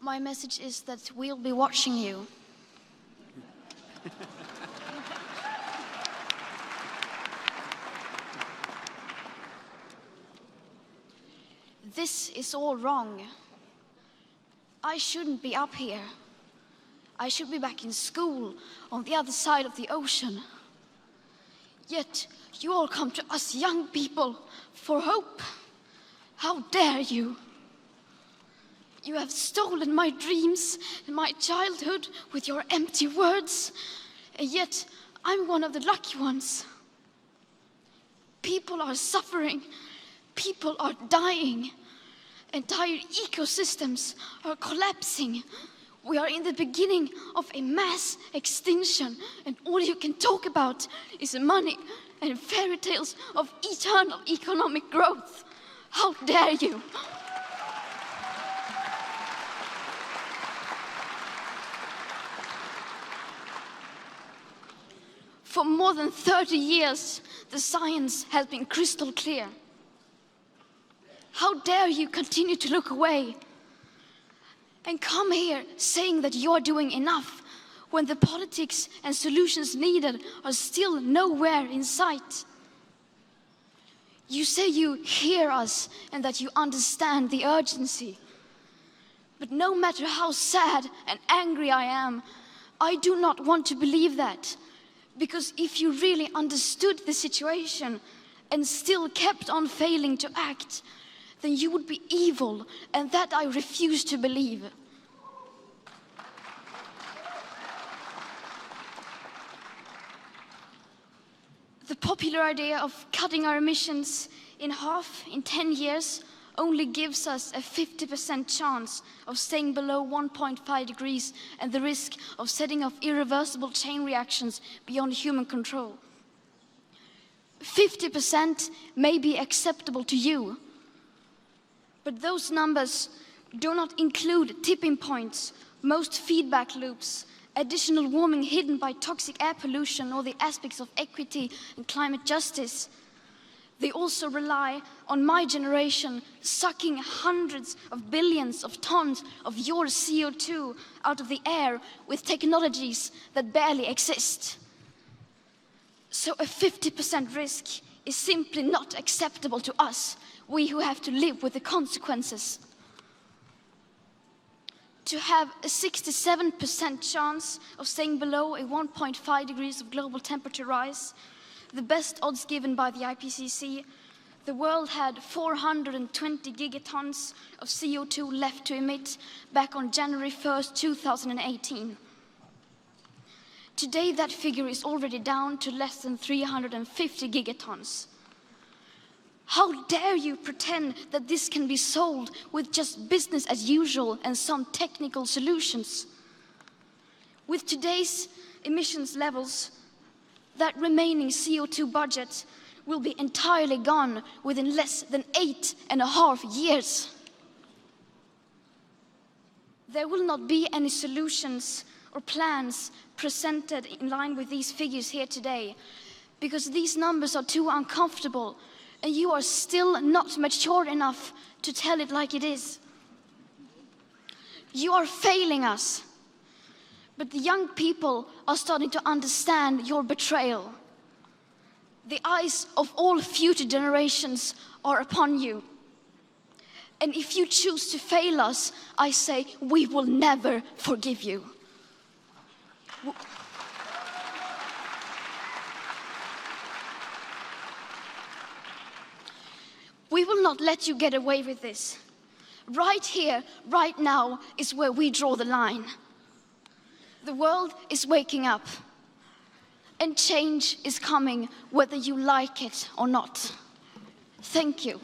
My message is that we'll be watching you. This is all wrong. I shouldn't be up here. I should be back in school on the other side of the ocean. Yet you all come to us young people for hope. How dare you? You have stolen my dreams and my childhood with your empty words, and yet I'm one of the lucky ones. People are suffering, people are dying, entire ecosystems are collapsing. We are in the beginning of a mass extinction, and all you can talk about is money and fairy tales of eternal economic growth. How dare you? For more than 30 years, the science has been crystal clear. How dare you continue to look away and come here saying that you're doing enough when the politics and solutions needed are still nowhere in sight? You say you hear us and that you understand the urgency. But no matter how sad and angry I am, I do not want to believe that. Because if you really understood the situation and still kept on failing to act, then you would be evil, and that I refuse to believe. The popular idea of cutting our emissions in half in 10 years only gives us a 50% chance of staying below 1.5 degrees and the risk of setting off irreversible chain reactions beyond human control. 50% may be acceptable to you, but those numbers do not include tipping points, most feedback loops, additional warming hidden by toxic air pollution, or the aspects of equity and climate justice. They also rely on my generation sucking hundreds of billions of tons of your CO2 out of the air with technologies that barely exist. So a 50% risk is simply not acceptable to us, we who have to live with the consequences. To have a 67% chance of staying below a 1.5 degrees of global temperature rise, the best odds given by the IPCC, the world had 420 gigatons of CO2 left to emit back on January 1st, 2018. Today, that figure is already down to less than 350 gigatons. How dare you pretend that this can be solved with just business as usual and some technical solutions? With today's emissions levels, that remaining CO2 budget will be entirely gone within less than 8.5 years. There will not be any solutions or plans presented in line with these figures here today, because these numbers are too uncomfortable and you are still not mature enough to tell it like it is. You are failing us. But the young people are starting to understand your betrayal. The eyes of all future generations are upon you. And if you choose to fail us, I say we will never forgive you. We will not let you get away with this. Right here, right now, is where we draw the line. The world is waking up, and change is coming whether you like it or not. Thank you.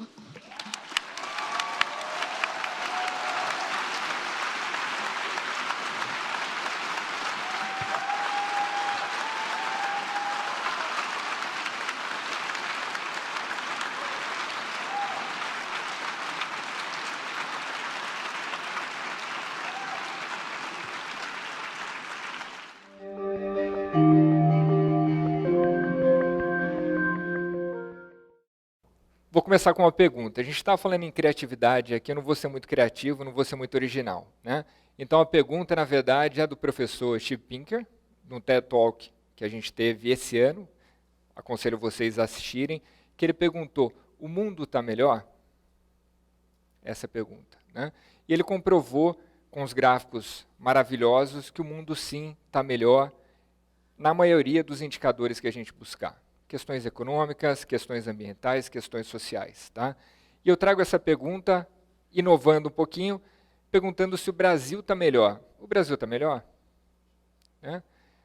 Vou começar com uma pergunta. A gente está falando em criatividade aqui, eu não vou ser muito criativo, não vou ser muito original, né? Então a pergunta, na verdade, é do professor Steve Pinker, num TED Talk que a gente teve esse ano, aconselho vocês a assistirem, que ele perguntou, o mundo está melhor? Essa é a pergunta, né? E ele comprovou com os gráficos maravilhosos que o mundo sim está melhor na maioria dos indicadores que a gente buscar. Questões econômicas, questões ambientais, questões sociais. Tá? E eu trago essa pergunta, inovando um pouquinho, perguntando se o Brasil está melhor. O Brasil está melhor? Né?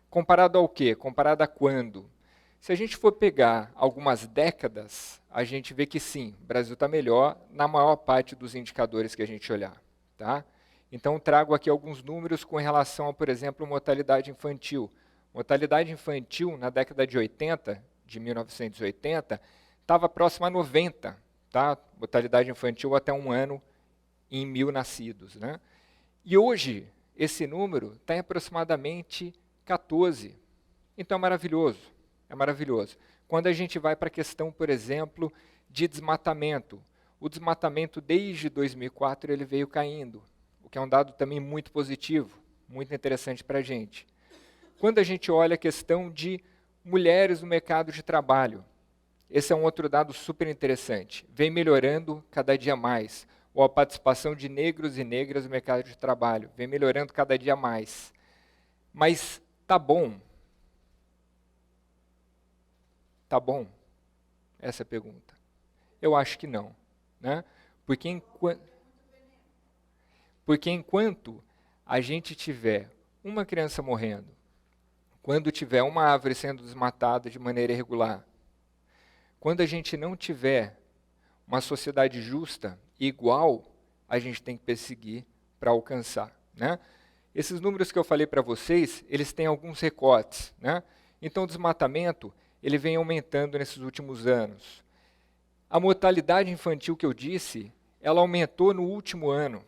Comparado ao quê? Comparado a quando? Se a gente for pegar algumas décadas, a gente vê que sim, o Brasil está melhor na maior parte dos indicadores que a gente olhar. Tá? Então, trago aqui alguns números com relação a, por exemplo, mortalidade infantil. Mortalidade infantil, na década de 80, de 1980, estava próxima a 90, tá? Mortalidade infantil até 1 ano em 1.000 nascidos. Né? E hoje, esse número está em aproximadamente 14. Então, é maravilhoso. É maravilhoso. Quando a gente vai para a questão, por exemplo, de desmatamento, o desmatamento desde 2004 ele veio caindo, o que é um dado também muito positivo, muito interessante para a gente. Quando a gente olha a questão de mulheres no mercado de trabalho, esse é um outro dado super interessante, vem melhorando cada dia mais, ou a participação de negros e negras no mercado de trabalho, vem melhorando cada dia mais. Mas tá bom? Tá bom? Essa é a pergunta. Eu acho que não. Né? Porque enquanto a gente tiver uma criança morrendo, quando tiver uma árvore sendo desmatada de maneira irregular, quando a gente não tiver uma sociedade justa e igual, a gente tem que perseguir para alcançar. Né? Esses números que eu falei para vocês, eles têm alguns recortes. Né? Então, o desmatamento ele vem aumentando nesses últimos anos. A mortalidade infantil que eu disse, ela aumentou no último ano.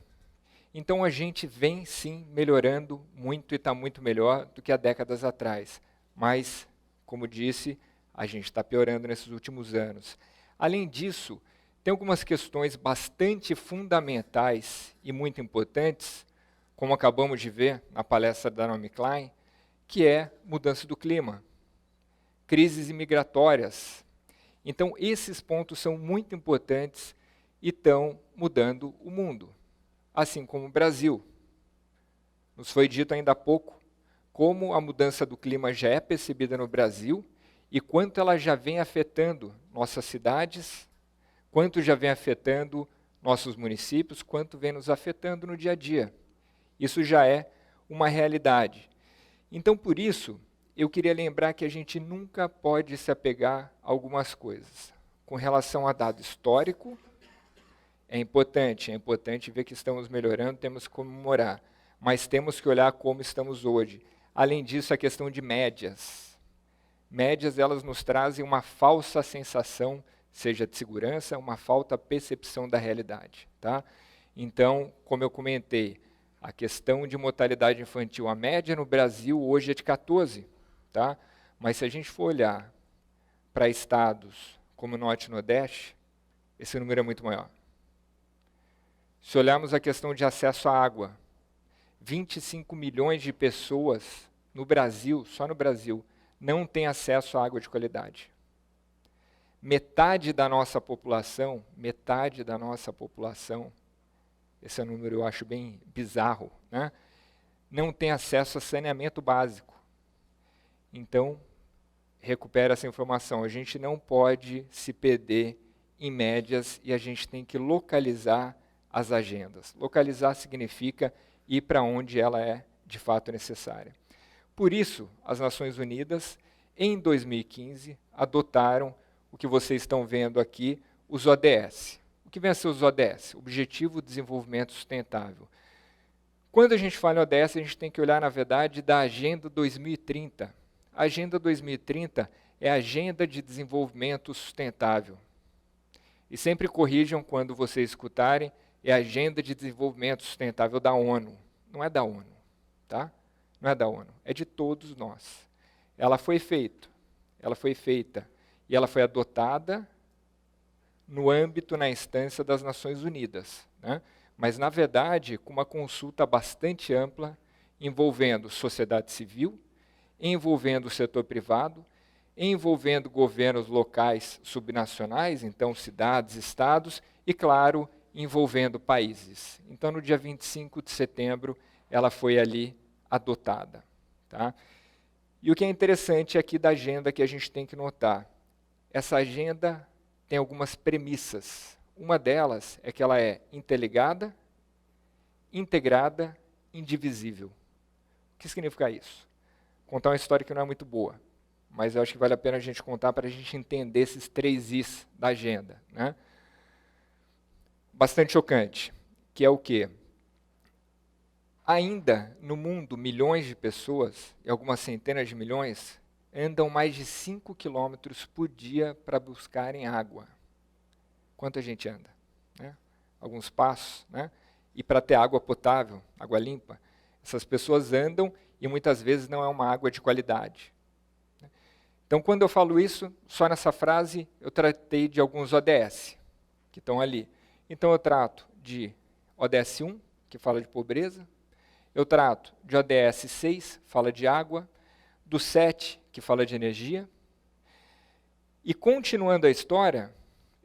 Então a gente vem sim melhorando muito e está muito melhor do que há décadas atrás. Mas, como disse, a gente está piorando nesses últimos anos. Além disso, tem algumas questões bastante fundamentais e muito importantes, como acabamos de ver na palestra da Naomi Klein, que é mudança do clima, crises imigratórias. Então, esses pontos são muito importantes e estão mudando o mundo, assim como o Brasil. Nos foi dito ainda há pouco como a mudança do clima já é percebida no Brasil e quanto ela já vem afetando nossas cidades, quanto já vem afetando nossos municípios, quanto vem nos afetando no dia a dia. Isso já é uma realidade. Então, por isso, eu queria lembrar que a gente nunca pode se apegar a algumas coisas. Com relação a dado histórico, é importante ver que estamos melhorando, temos que comemorar, mas temos que olhar como estamos hoje. Além disso, a questão de médias. Médias, elas nos trazem uma falsa sensação, seja de segurança, uma falta percepção da realidade. Tá? Então, como eu comentei, a questão de mortalidade infantil, a média no Brasil hoje é de 14. Tá? Mas se a gente for olhar para estados como o Norte e Nordeste, esse número é muito maior. Se olharmos a questão de acesso à água, 25 milhões de pessoas no Brasil, só no Brasil, não têm acesso à água de qualidade. Metade da nossa população, esse é um número eu acho bem bizarro, né? Não tem acesso a saneamento básico. Então, recupera essa informação. A gente não pode se perder em médias e a gente tem que localizar as agendas. Localizar significa ir para onde ela é de fato necessária. Por isso, as Nações Unidas, em 2015, adotaram o que vocês estão vendo aqui, os ODS. O que vem a ser os ODS? Objetivo de Desenvolvimento Sustentável. Quando a gente fala em ODS, a gente tem que olhar, na verdade, da Agenda 2030. A Agenda 2030 é a Agenda de Desenvolvimento Sustentável. E sempre corrijam quando vocês escutarem, é a Agenda de Desenvolvimento Sustentável da ONU. Não é da ONU, tá? Não é da ONU, é de todos nós. Ela foi feita e ela foi adotada no âmbito, na instância das Nações Unidas, né? Mas, na verdade, com uma consulta bastante ampla, envolvendo sociedade civil, envolvendo o setor privado, envolvendo governos locais subnacionais, então cidades, estados, e, claro, envolvendo países. Então, no dia 25 de setembro, ela foi ali adotada. Tá? E o que é interessante aqui da agenda que a gente tem que notar, essa agenda tem algumas premissas. Uma delas é que ela é interligada, integrada, indivisível. O que significa isso? Contar uma história que não é muito boa, mas eu acho que vale a pena a gente contar para a gente entender esses 3 Is da agenda, né? Bastante chocante, que é o quê? Ainda no mundo, milhões de pessoas, e algumas centenas de milhões, andam mais de 5 quilômetros por dia para buscarem água. Quanta gente anda? Né? Alguns passos, né? E para ter água potável, água limpa, essas pessoas andam e muitas vezes não é uma água de qualidade. Então, quando eu falo isso, só nessa frase, eu tratei de alguns ODS, que estão ali. Então, eu trato de ODS 1, que fala de pobreza. Eu trato de ODS 6, fala de água. Do 7, que fala de energia. E, continuando a história,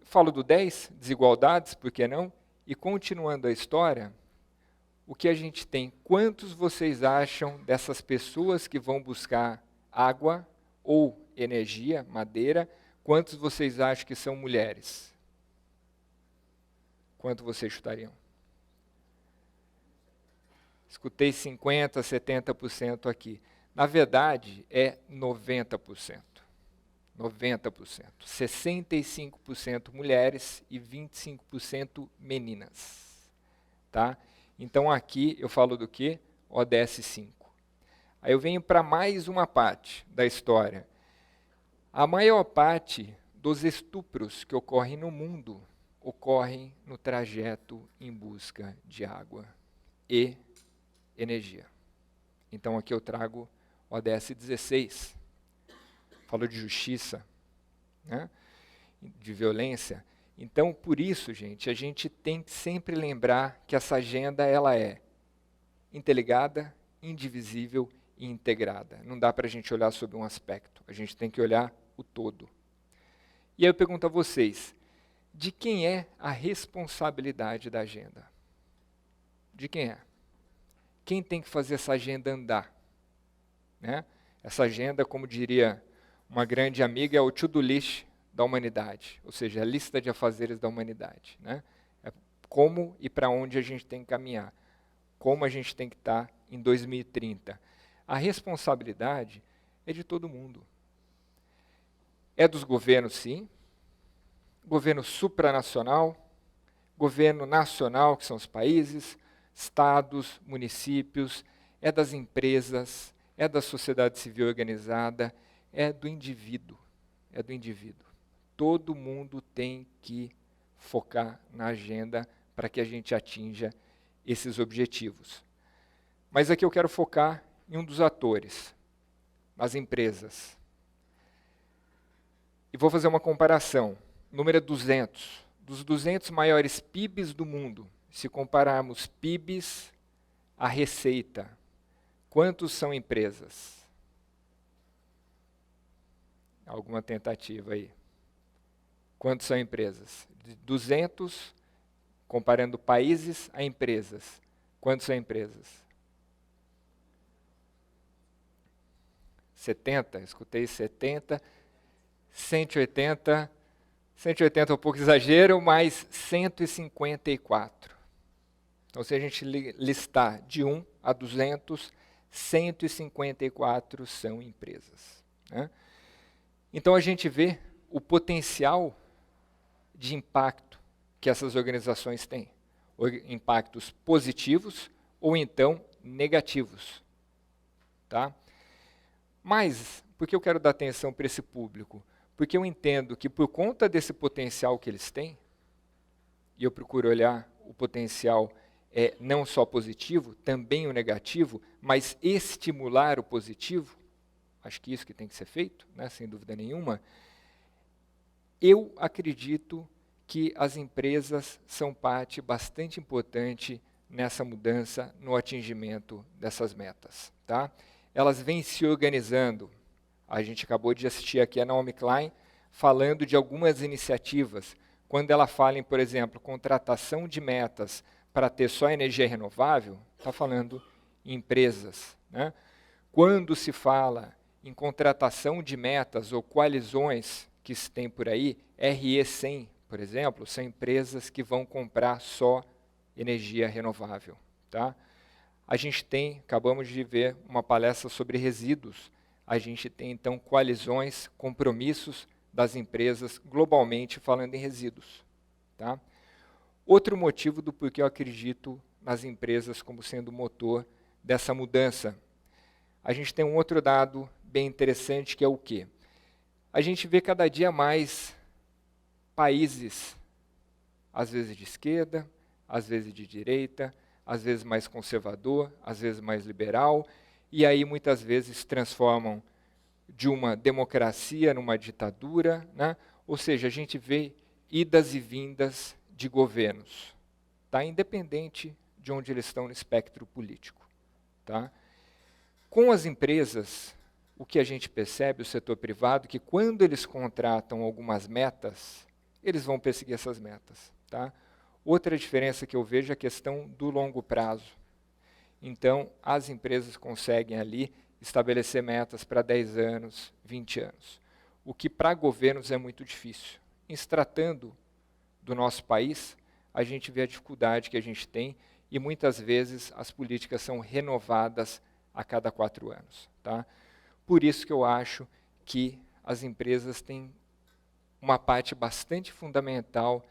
falo do 10, desigualdades, por que não? E, continuando a história, o que a gente tem? Quantos vocês acham dessas pessoas que vão buscar água ou energia, madeira, quantos vocês acham que são mulheres? Quanto vocês chutariam? Escutei 50%, 70% aqui. Na verdade, é 90%. 90%. 65% mulheres e 25% meninas. Tá? Então, aqui eu falo do quê? ODS 5. Aí eu venho para mais uma parte da história. A maior parte dos estupros que ocorrem no mundo ocorrem no trajeto em busca de água e energia. Então, aqui eu trago ODS 16. Falo de justiça, né? De violência. Então, por isso, gente, a gente tem que sempre lembrar que essa agenda ela é interligada, indivisível e integrada. Não dá para a gente olhar sobre um aspecto, a gente tem que olhar o todo. E aí eu pergunto a vocês, de quem é a responsabilidade da agenda? De quem é? Quem tem que fazer essa agenda andar? Né? Essa agenda, como diria uma grande amiga, é o to-do list da humanidade, ou seja, a lista de afazeres da humanidade. Né? É como e para onde a gente tem que caminhar, como a gente tem que estar em 2030. A responsabilidade é de todo mundo. É dos governos, sim, governo supranacional, governo nacional, que são os países, estados, municípios, é das empresas, é da sociedade civil organizada, é do indivíduo, é do indivíduo. Todo mundo tem que focar na agenda para que a gente atinja esses objetivos. Mas aqui eu quero focar em um dos atores, nas empresas. E vou fazer uma comparação. O número é 200. Dos 200 maiores PIBs do mundo, se compararmos PIBs à receita, quantos são empresas? Alguma tentativa aí? Quantos são empresas? De 200, comparando países a empresas. Quantos são empresas? 70, escutei 70. 180, 180 é um pouco exagero, mas 154. Então, se a gente listar de 1 a 200, 154 são empresas. Né? Então, a gente vê o potencial de impacto que essas organizações têm. Impactos positivos ou então negativos. Tá? Mas, por que eu quero dar atenção para esse público? Porque eu entendo que por conta desse potencial que eles têm, e eu procuro olhar o potencial não só positivo, também o negativo, mas estimular o positivo, acho que isso que tem que ser feito, né, sem dúvida nenhuma, eu acredito que as empresas são parte bastante importante nessa mudança, no atingimento dessas metas. Tá? Elas vêm se organizando. A gente acabou de assistir aqui a Naomi Klein falando de algumas iniciativas. Quando ela fala em, por exemplo, contratação de metas para ter só energia renovável, está falando em empresas. Né? Quando se fala em contratação de metas ou coalizões que se tem por aí, RE100, por exemplo, são empresas que vão comprar só energia renovável. Tá? A gente tem, acabamos de ver uma palestra sobre resíduos, a gente tem então coalizões, compromissos das empresas globalmente falando em resíduos. Tá? Outro motivo do porquê eu acredito nas empresas como sendo o motor dessa mudança. A gente tem um outro dado bem interessante que é o quê? A gente vê cada dia mais países, às vezes de esquerda, às vezes de direita, às vezes mais conservador, às vezes mais liberal, e aí muitas vezes transformam de uma democracia numa ditadura, né? Ou seja, a gente vê idas e vindas de governos, tá? Independente de onde eles estão no espectro político. Tá? Com as empresas, o que a gente percebe, o setor privado, que quando eles contratam algumas metas, eles vão perseguir essas metas. Tá? Outra diferença que eu vejo é a questão do longo prazo. Então, as empresas conseguem ali estabelecer metas para 10 anos, 20 anos, o que para governos é muito difícil. Em se tratando do nosso país, a gente vê a dificuldade que a gente tem e muitas vezes as políticas são renovadas a cada 4 anos. Tá? Por isso que eu acho que as empresas têm uma parte bastante fundamental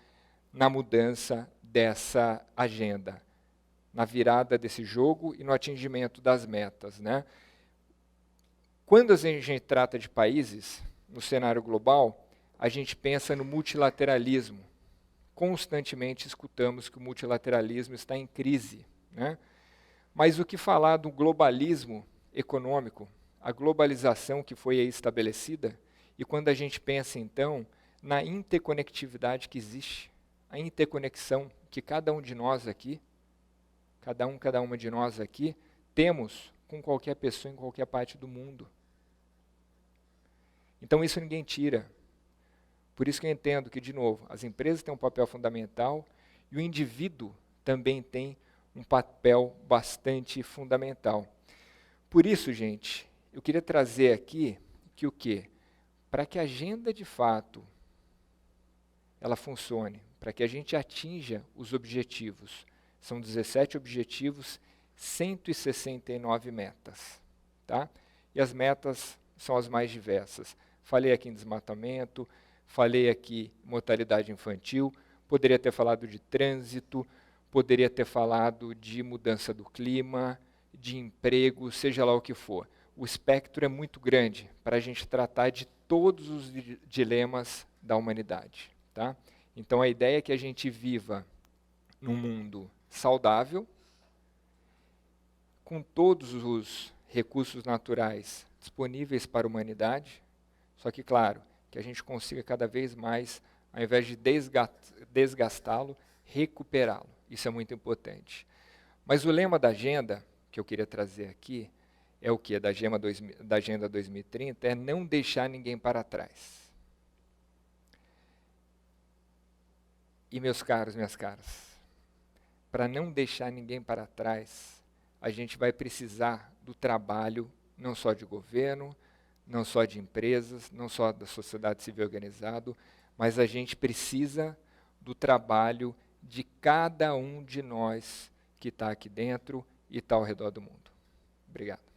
na mudança dessa agenda, na virada desse jogo e no atingimento das metas. Né? Quando a gente trata de países, no cenário global, a gente pensa no multilateralismo. Constantemente escutamos que o multilateralismo está em crise. Né? Mas o que falar do globalismo econômico, a globalização que foi aí estabelecida, e quando a gente pensa, então, na interconectividade que existe, a interconexão que cada um de nós aqui, cada uma de nós aqui, temos com qualquer pessoa em qualquer parte do mundo. Então isso ninguém tira. Por isso que eu entendo que, de novo, as empresas têm um papel fundamental e o indivíduo também tem um papel bastante fundamental. Por isso, gente, eu queria trazer aqui que o quê? Para que a agenda de fato ela funcione, para que a gente atinja os objetivos. São 17 objetivos, 169 metas. Tá? E as metas são as mais diversas. Falei aqui em desmatamento, falei aqui em mortalidade infantil, poderia ter falado de trânsito, poderia ter falado de mudança do clima, de emprego, seja lá o que for. O espectro é muito grande para a gente tratar de todos os dilemas da humanidade. Tá? Então a ideia é que a gente viva num mundo saudável, com todos os recursos naturais disponíveis para a humanidade, só que, claro, que a gente consiga cada vez mais, ao invés de desgastá-lo, recuperá-lo. Isso é muito importante. Mas o lema da agenda, que eu queria trazer aqui, é o quê? Da Agenda 2030, é não deixar ninguém para trás. E, meus caros, minhas caras, para não deixar ninguém para trás, a gente vai precisar do trabalho, não só de governo, não só de empresas, não só da sociedade civil organizada, mas a gente precisa do trabalho de cada um de nós que está aqui dentro e está ao redor do mundo. Obrigado.